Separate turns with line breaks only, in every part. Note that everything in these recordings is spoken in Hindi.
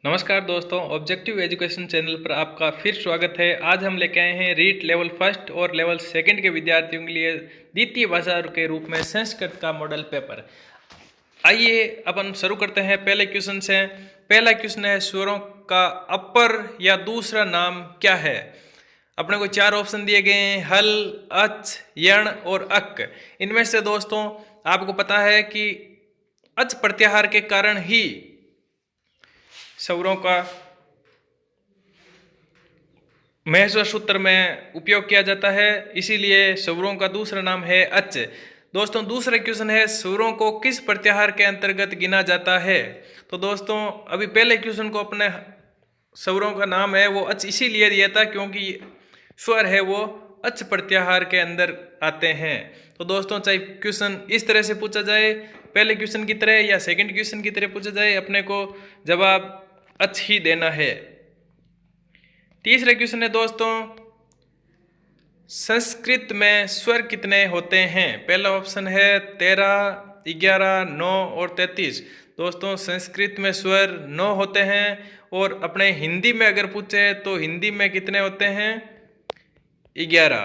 नमस्कार दोस्तों, ऑब्जेक्टिव एजुकेशन चैनल पर आपका फिर स्वागत है। आज हम लेके आए हैं रीट लेवल फर्स्ट और लेवल सेकंड के विद्यार्थियों के लिए द्वितीय भाषा के रूप में संस्कृत का मॉडल पेपर। आइए अपन शुरू करते हैं पहले क्वेश्चन से। पहला क्वेश्चन है, स्वरों का अपर या दूसरा नाम क्या है। अपने को चार ऑप्शन दिए गए हैं, हल, अच, यण और अक। इनमें से दोस्तों आपको पता है कि अच प्रत्याहार के कारण ही स्वरों का महस्वर सूत्र में उपयोग किया जाता है, इसीलिए स्वरों का दूसरा नाम है अच। दोस्तों दूसरा क्वेश्चन है, स्वरों को किस प्रत्याहार के अंतर्गत गिना जाता है। तो दोस्तों अभी पहले क्वेश्चन को अपने स्वरों का नाम है वो अच इसीलिए दिया था क्योंकि स्वर है वो अच प्रत्याहार के अंदर आते हैं। तो दोस्तों चाहे क्वेश्चन इस तरह से पूछा जाए, पहले क्वेश्चन की तरह या सेकंड क्वेश्चन की तरह पूछा जाए, अपने को जवाब अच ही देना है। तीसरा क्वेश्चन है दोस्तों, संस्कृत में स्वर कितने होते हैं। पहला ऑप्शन है 13, 11, 9 और 33। दोस्तों संस्कृत में स्वर 9 होते हैं और अपने हिंदी में अगर पूछे तो हिंदी में कितने होते हैं, 11।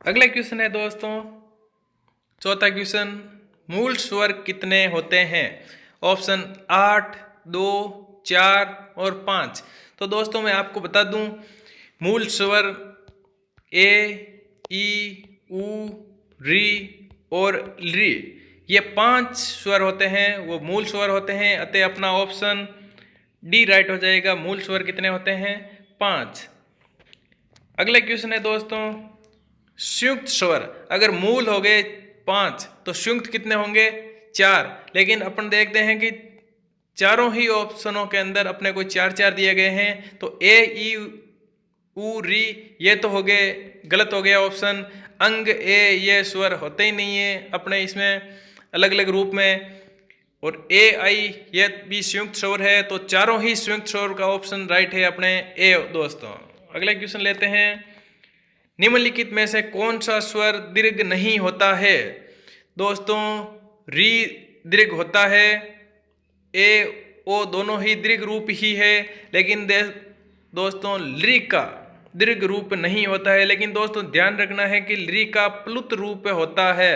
अगला क्वेश्चन है दोस्तों, चौथा क्वेश्चन, मूल स्वर कितने होते हैं। ऑप्शन 8, 2, 4 और 5। तो दोस्तों मैं आपको बता दूं, मूल स्वर ए, ई, उ, री और री, ये 5 स्वर होते हैं, वो मूल स्वर होते हैं। अतः अपना ऑप्शन डी राइट हो जाएगा। मूल स्वर कितने होते हैं, 5। अगला क्वेश्चन है दोस्तों, संयुक्त स्वर अगर मूल हो गए 5 तो संयुक्त कितने होंगे, 4। लेकिन अपन देखते हैं कि चारों ही ऑप्शनों के अंदर अपने को 4 दिए गए हैं। तो ए, ई, उ, री ये तो हो गए, गलत हो गया ऑप्शन। अंग, ए ये स्वर होते ही नहीं है अपने इसमें अलग अलग रूप में। और ए, आई ये भी संयुक्त स्वर है, तो चारों ही संयुक्त स्वर का ऑप्शन राइट है अपने ए। दोस्तों अगला क्वेश्चन लेते हैं, निम्नलिखित में से कौन सा स्वर दीर्घ नहीं होता है। दोस्तों री दीर्घ होता है, ए, ओ दोनों ही दीर्घ रूप ही है, लेकिन दोस्तों ली का दीर्घ रूप नहीं होता है। लेकिन दोस्तों ध्यान रखना है कि ली का प्लुत रूप होता है।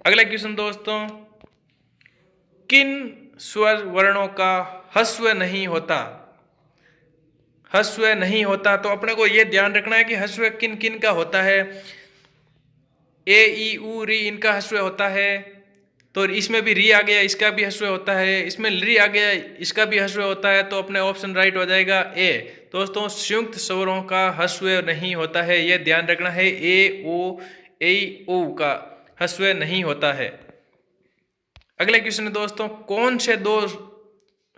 अगला क्वेश्चन दोस्तों, किन स्वर वर्णों का ह्रस्व नहीं होता। ह्रस्व नहीं होता तो अपने को यह ध्यान रखना है कि ह्रस्व किन किन का होता है। ए, ई, उ, री इनका ह्रस्व होता है, तो इसमें भी री आ गया, इसका भी ह्रस्व होता है। इसमें री आ गया, इसका भी ह्रस्व होता है, तो अपने ऑप्शन राइट हो जाएगा ए। दोस्तों संयुक्त स्वरों का ह्रस्व नहीं होता है, यह ध्यान रखना है। ए, ओ, ए, ओ का ह्रस्व नहीं होता है। अगला क्वेश्चन है दोस्तों, कौन से दो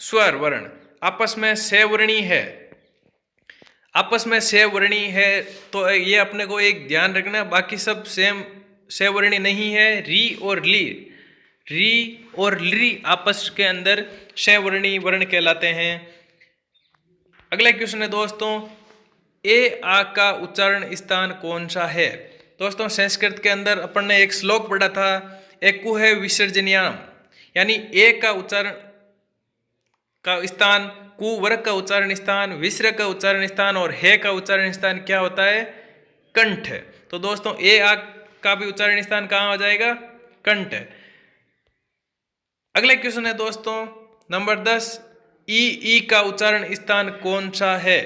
स्वर वर्ण आपस में सहवर्णी है। आपस में सहवर्णी है तो ये अपने को एक ध्यान रखना, बाकी सब सेम सहवर्णी नहीं है। री और ली, री और ली आपस के अंदर सहवर्णी वर्ण कहलाते हैं। अगला क्वेश्चन है दोस्तों, ए, आ का उच्चारण स्थान कौन सा है। दोस्तों संस्कृत के अंदर अपन ने एक श्लोक पढ़ा था, एकु है विसर्जनियाम, यानी ए का उच्चारण का स्थान, कु वर्ग का उच्चारण स्थान, विसर्ग का उच्चारण स्थान और हे का उच्चारण स्थान क्या होता है, कंठ। तो दोस्तों ए, आ का भी उच्चारण स्थान कहाँ हो जाएगा, कंठ। अगला क्वेश्चन है दोस्तों नंबर 10, ई का उच्चारण स्थान कौन सा है।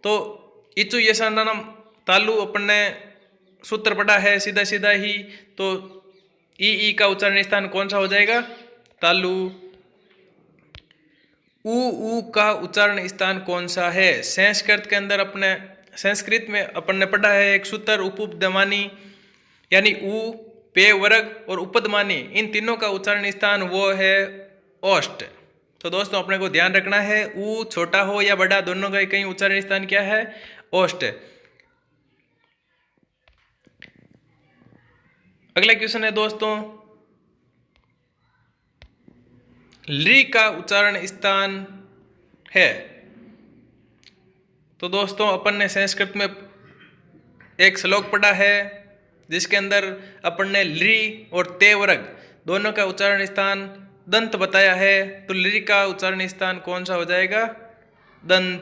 तो इचु यशानम तालु अपन ने सूत्र पढ़ा है सीधा सीधा ही, तो ई का उच्चारण स्थान कौन सा हो जाएगा, तालु। उ का उच्चारण स्थान कौन सा है। संस्कृत के अंदर अपने संस्कृत में अपन ने पढ़ा है एक सूत्र उपपदमानी, यानी उ, पे वर्ग और उपदमानी, इन तीनों का उच्चारण स्थान वो है ओष्ठ। तो दोस्तों अपने को ध्यान रखना है, उ छोटा हो या बड़ा दोनों का कहीं उच्चारण स्थान क्या है, ओष्ठ। अगला क्वेश्चन है दोस्तों, ली का उच्चारण स्थान है। तो दोस्तों अपन ने संस्कृत में एक श्लोक पढ़ा है जिसके अंदर अपन ने ली और ते वर्ग दोनों का उच्चारण स्थान दंत बताया है, तो ली का उच्चारण स्थान कौन सा हो जाएगा? दंत।